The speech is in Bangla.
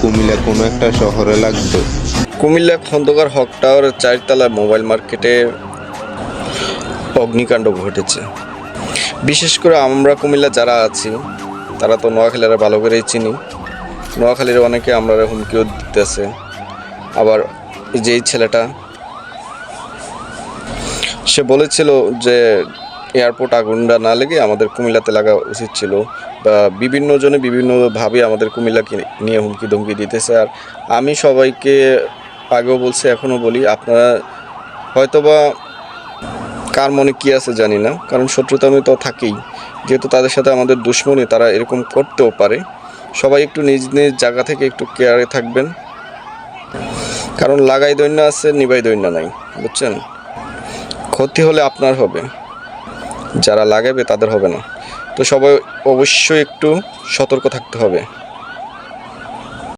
কুমিল্লা কোনো একটা শহরে লাগবে। কুমিল্লা খন্দকার হক টাওয়ারের 4 তলায় মোবাইল মার্কেটে অগ্নিকাণ্ড ঘটেছে। বিশেষ করে আমরা কুমিল্লা যারা আছি তারা তো নোয়াখালীরা ভালো করেই চিনি। নোয়াখালীর অনেকে আমরা হুমকিও দিতেছে। আবার যেই ছেলেটা সে বলেছিল যে এয়ারপোর্ট আগুনটা না লেগে আমাদের কুমিল্লাতে লাগা উচিত ছিল, বা বিভিন্ন জনে বিভিন্নভাবে আমাদের কুমিল্লাকে নিয়ে হুমকি ধমকি দিতেছে। আর আমি সবাইকে আগেও বলছি, এখনও বলি, আপনারা হয়তোবা কার মনে কী আছে জানি না, কারণ শত্রুতা আমি তো থাকেই, যেহেতু তাদের সাথে আমাদের দুশ্মনী, তারা এরকম করতেও পারে। সবাই একটু নিজ নিজ জায়গা থেকে একটু কেয়ারে থাকবেন, কারণ লাগাই দৈন্য আছে, নিবাই দৈন্য নাই, বুঝছেন? ক্ষতি হলে আপনার হবে, যারা লাগাবে তাদের হবে না। তো সবাই অবশ্যই একটু সতর্ক থাকতে হবে।